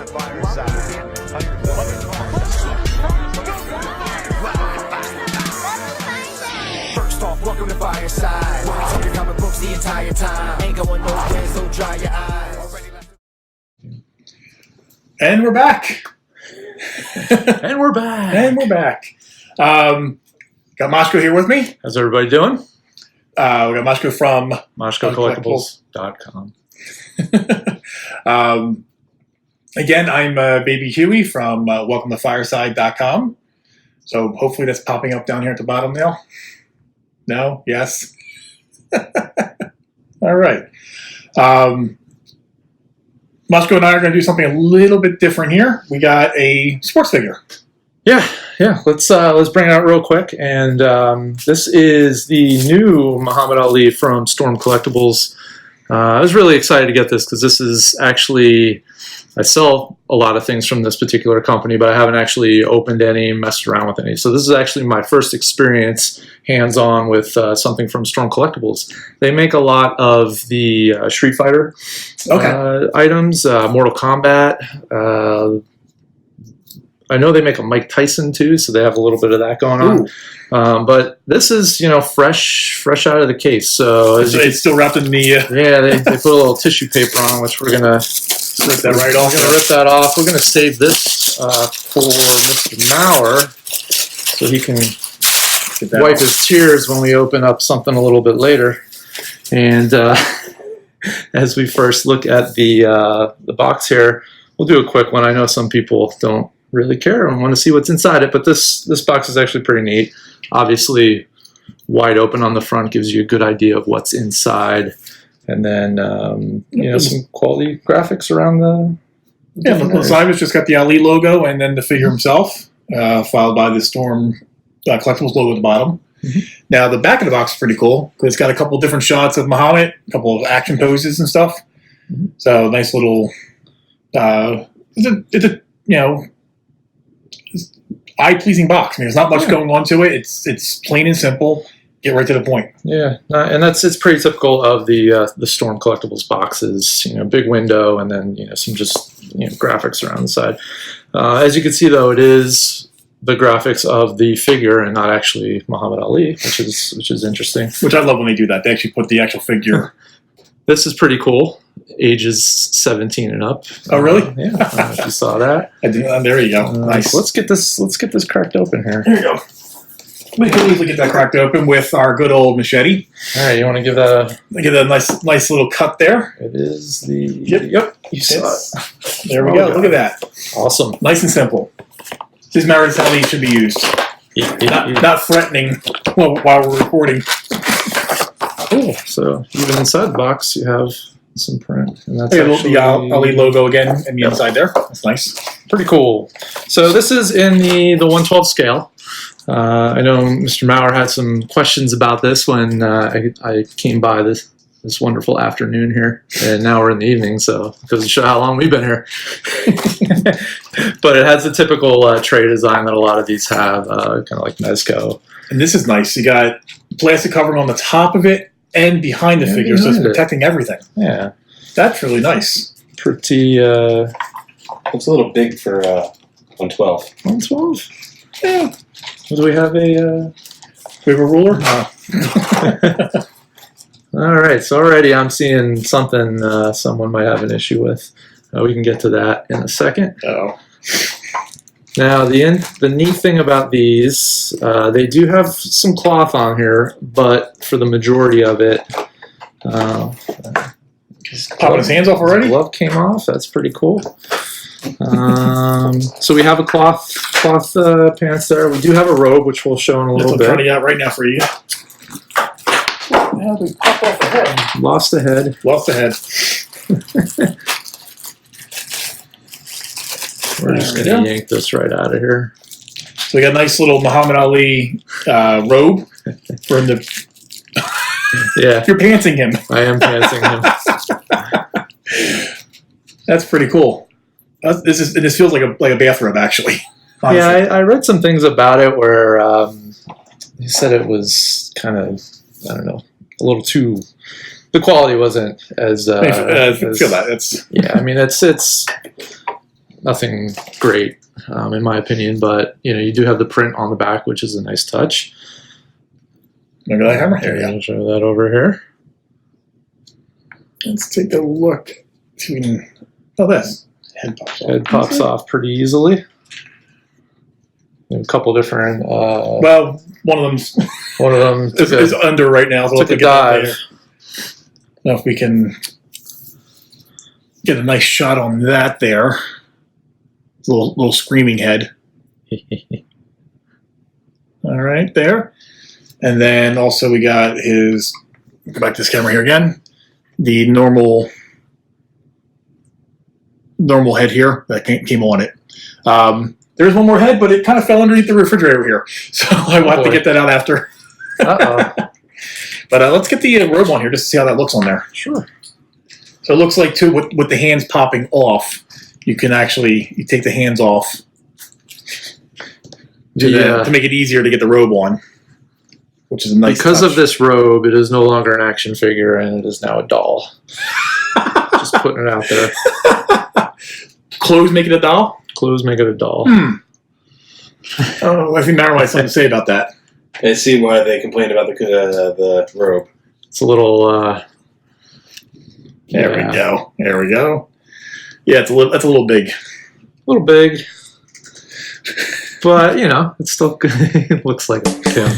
to Fireside. First off, welcome to Fireside. We'll be talking comic books the entire time. Ain't going nowhere, so dry your eyes. And we're back. And we're back. And we're back. Got Mashko here with me. How's everybody doing? We got Mashko from MashkoCollectibles.com. Again, I'm Baby Huey from WelcomeToFireside.com. So hopefully that's popping up down here at the bottom now. No? Yes? All right. Mashko and I are going to do something a little bit different here. We got a sports figure. Yeah. Let's bring it out real quick. And this is the new Muhammad Ali from Storm Collectibles. I was really excited to get this because this is actually, I sell a lot of things from this particular company, but I haven't actually opened any, messed around with any. So this is actually my first experience hands-on with something from Storm Collectibles. They make a lot of the Street Fighter items, Mortal Kombat. I know they make a Mike Tyson too, so they have a little bit of that going on. But this is, fresh out of the case. So it's still wrapped in the yeah, they put a little tissue paper on, which we're gonna rip that right off. We're gonna rip that off. We're gonna save this for Mr. Maurer, so he can wipe his tears when we open up something a little bit later. And as we first look at the box here, we'll do a quick one. I know some people don't really care and want to see what's inside it, but this box is actually pretty neat. Obviously, wide open on the front gives you a good idea of what's inside, and then some quality graphics around the. Yeah, from the side it's just got the Ali logo and then the figure himself, followed by the Storm Collectibles logo at the bottom. Mm-hmm. Now the back of the box is pretty cool because it's got a couple of different shots of Muhammad, a couple of action poses and stuff. Mm-hmm. So nice little. It's a eye-pleasing box. I mean, there's not much going on to it. It's plain and simple. Get right to the point. Yeah, and it's pretty typical of the Storm Collectibles boxes. Big window and then some just graphics around the side. As you can see, though, it is the graphics of the figure and not actually Muhammad Ali, which is interesting. Which I love when they do that. They actually put the actual figure. This is pretty cool. Ages 17 and up. Oh, really? Yeah. I don't know if you saw that. I did. There you go. Nice. Let's get this cracked open here. Here you go. We can easily get that cracked open with our good old machete. All right. You want to give that a nice little cut there? It is the. Yep. You saw it. There we go. God. Look at that. Awesome. Nice and simple. This is how these should be used. Not threatening while we're recording. Cool. So even inside the box, you have some print, and that's the Ali logo again in the inside there. That's nice. Pretty cool. So this is in the 1/12 scale. I know Mr. Maurer had some questions about this when I came by this wonderful afternoon here, and now we're in the evening, so it goes to show how long we've been here. But it has the typical tray design that a lot of these have, kind of like Mashko. And this is nice. You got plastic covering on the top of it and behind the figure, so it's protecting everything. Yeah. That's really nice. Pretty... Looks a little big for 112. 112? Yeah. Do we have a ruler? All right, so already I'm seeing something someone might have an issue with. We can get to that in a second. Oh. Now, the neat thing about these, they do have some cloth on here, but for the majority of it, popping his hands off already? The glove came off. That's pretty cool. So we have a cloth pants there. We do have a robe, which we'll show in a little bit. I'm trying it out right now for you. Yeah, we pop off the head. Lost the head. We're just going to yank this right out of here. So we got a nice little Muhammad Ali robe for him to... Yeah. You're pantsing him. I am pantsing him. That's pretty cool. This feels like a bathrobe, actually. Honestly. Yeah, I read some things about it where he said it was kind of, I don't know, a little too... The quality wasn't as... I feel that. Yeah, I mean, it's nothing great in my opinion. But you do have the print on the back, which is a nice touch. Look at that hammer here. I'll show that over here. Let's take a look. See if we can. Oh, this head pops off. Head pops off pretty easily. A couple different. Well, one of them is under right now. So took a dive. I don't know if we can get a nice shot on that there. Little screaming head. All right, there. And then also we got his. Go back to this camera here again. The normal head here that came on it. There's one more head, but it kind of fell underneath the refrigerator here, so I will have to get that out after. But let's get the robe on here just to see how that looks on there. Sure. So it looks like too with the hands popping off, you can you take the hands off to make it easier to get the robe on, which is a nice because touch. of this robe, it is no longer an action figure and it is now a doll. Just putting it out there. Clothes make it a doll? Clothes make it a doll. Oh, I think Mara has something to say about that. I see why they complained about the robe. It's a little. There we go. There we go. Yeah, that's a little big. A little big. But, it's still good. It looks like a pimp.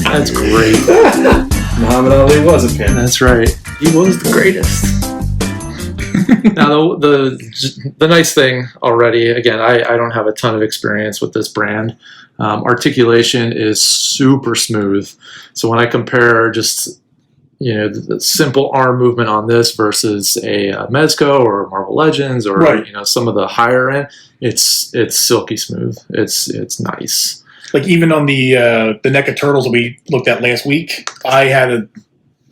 That's great. Muhammad Ali was a pimp. That's right. He was the greatest. Now, the nice thing already, again, I don't have a ton of experience with this brand. Articulation is super smooth. So when I compare just, the simple arm movement on this versus a Mezco or Marvel Legends or, some of the higher end, it's silky smooth. It's nice. Like even on the NECA Turtles that we looked at last week, I had to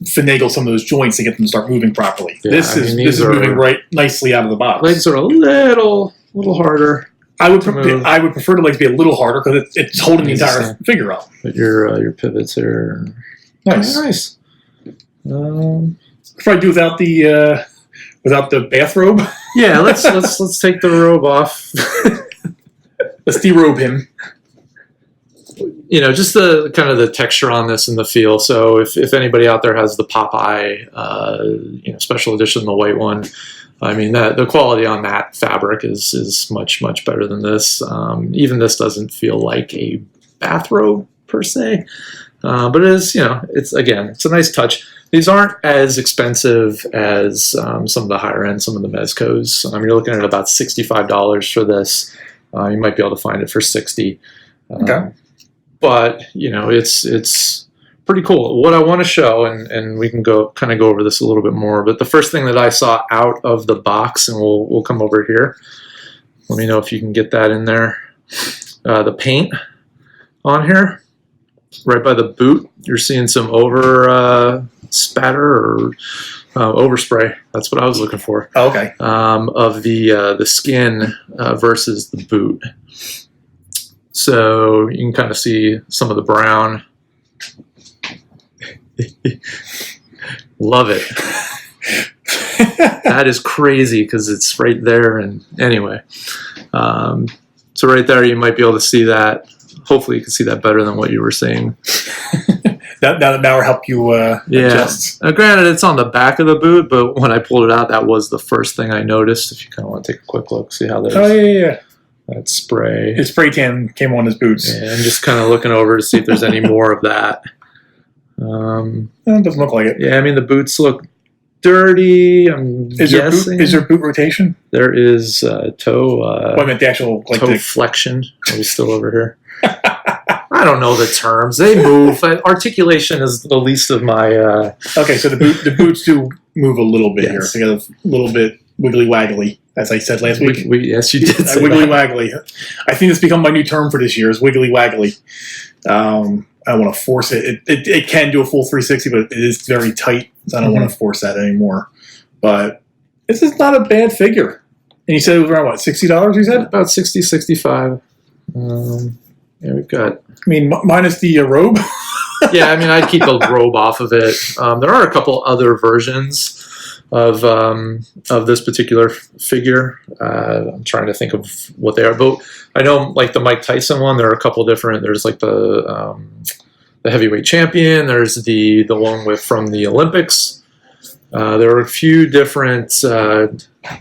finagle some of those joints to get them to start moving properly. Yeah, this is moving right nicely out of the box. Legs are a little harder. I would prefer the legs be a little harder because it's holding the entire figure up. But your pivots are nice. Probably do without the bathrobe. Yeah, let's take the robe off. Let's derobe him. Just the kind of the texture on this and the feel. So if anybody out there has the Popeye, special edition, the white one, I mean the quality on that fabric is much better than this. Even this doesn't feel like a bathrobe per se, but it is. It's a nice touch. These aren't as expensive as some of the higher end, some of the Mezcos. You're looking at about $65 for this. You might be able to find it for $60. Okay. But it's pretty cool. What I want to show, and we can go over this a little bit more. But the first thing that I saw out of the box, and we'll come over here. Let me know if you can get that in there. The paint on here, right by the boot. You're seeing some over spatter or overspray. That's what I was looking for. Oh, okay. Of the skin versus the boot. So you can kind of see some of the brown. Love it. That is crazy because it's right there. And anyway, so right there you might be able to see that. Hopefully you can see that better than what you were saying. That now help you adjust. Granted, it's on the back of the boot, but when I pulled it out, that was the first thing I noticed. If you kind of want to take a quick look, see how that is. Oh, yeah. That spray. His spray tan came on his boots. Yeah, I'm just kind of looking over to see if there's any more of that. It doesn't look like it. Yeah, I mean, the boots look dirty. I'm guessing. Is there boot rotation? There is toe. I meant the actual toe flexion. Are we still over here? I don't know the terms. They move. Articulation is the least of my. Okay, so the boots do move a little bit Yes. here. So you got a little bit wiggly waggly, as I said last week. Yes, you did. Say Wiggly that. waggly. I think it's become my new term for this year is wiggly waggly. I don't want to force it. It can do a full 360, but it is very tight. So I don't want to force that anymore. But this is not a bad figure. And you said it was around, what, $60, you said? About 60, 65. Yeah, we've got. I mean, minus the robe. Yeah, I mean, I'd keep a robe off of it. There are a couple other versions of this particular figure. I'm trying to think of what they are, but I know like the Mike Tyson one. There are a couple different. There's like the heavyweight champion. There's the one from the Olympics. There are a few different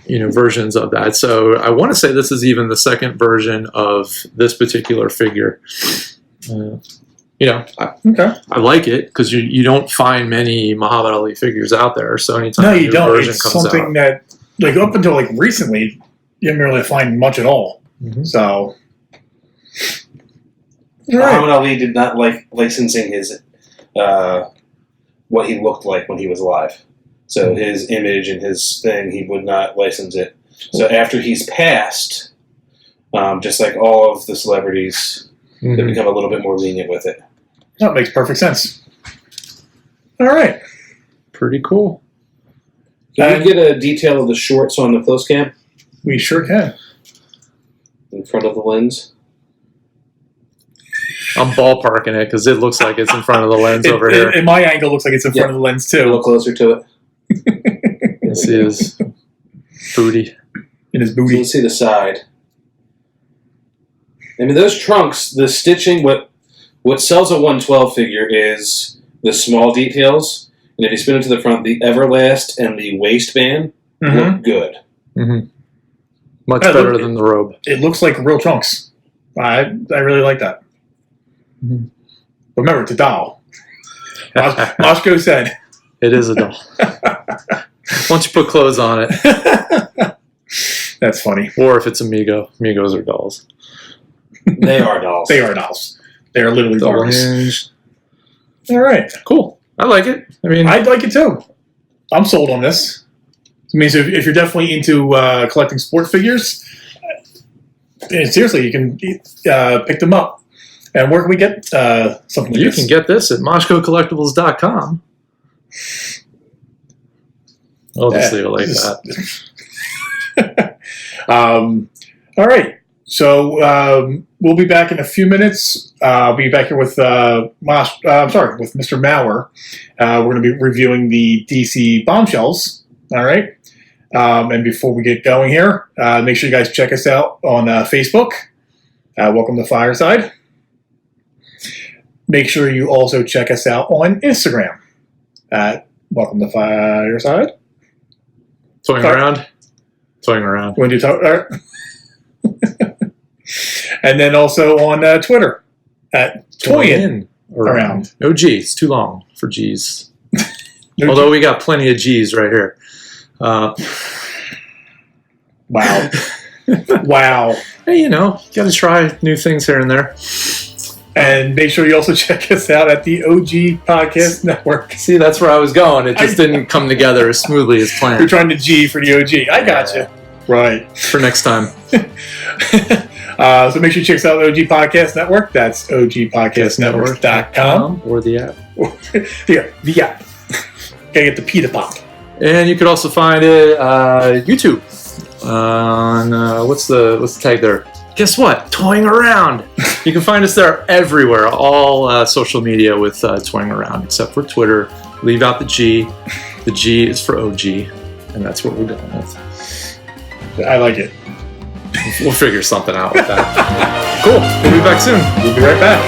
versions of that. So I want to say this is even the second version of this particular figure. I like it because you don't find many Muhammad Ali figures out there. So anytime a new version It's comes something out, that like up until like recently, you didn't really find much at all. Mm-hmm. So. Muhammad Ali did not like licensing his what he looked like when he was alive. So his image and his thing, he would not license it. So after he's passed, just like all of the celebrities, they become a little bit more lenient with it. That makes perfect sense. All right. pretty cool. Can we get a detail of the shorts on the close cam? We sure can. In front of the lens? I'm ballparking it because it looks like it's in front of the lens over here. In my angle, looks like it's in front of the lens A too. little closer to it. Let's see his booty. In his So booty. let's see the side. I mean, those trunks, the stitching, what sells a 112 figure is the small details. And if you spin it to the front, the Everlast and the waistband look good. Mm-hmm. Much better than the robe. It looks like real trunks. I really like that. Mm-hmm. Remember, it's a doll. Mashko said. It is a doll. Once you put clothes on it. That's funny. Or if it's Amigo. Amigos are dolls. They are dolls. They are dolls. They are literally Double Barbies. hinge. All right. Cool. I like it. I mean, I'd like it too. I'm sold on this. It means if you're definitely into collecting sport figures, seriously, you can pick them up. And where can we get something like you this? can get this at MashkoCollectibles.com. I'll just leave it like that. All right. So we'll be back in a few minutes. I'll be back here with with Mr. Maurer. We're going to be reviewing the DC bombshells. All right. And before we get going here, make sure you guys check us out on Facebook. Welcome to Fireside. Make sure you also check us out on Instagram at Welcome to Fireside. Toying around. Toying around. When you talk, and then also on Twitter at Toyin around. No G. It's too long for G's. No Although we got plenty of G's right here. Wow. Wow. Hey, you know, got to try new things here and there. And make sure you also check us out at the OG Podcast Network. See, that's where I was going. It just didn't come together as smoothly as We're planned. trying to G for the OG. I got you. Right. For next time. So make sure you check us out at the OG Podcast Network. That's ogpodcastnetwork.com. Or the app. Yeah, the app. Gotta get the P to pop. And you could also find it YouTube on what's the tag there? Guess what? Toying Around. You can find us there everywhere, all social media with Toying Around, except for Twitter. Leave out the G. The G is for OG, and that's what we're going with. I like it. We'll figure something out with that. Cool. We'll be back soon. We'll be right back.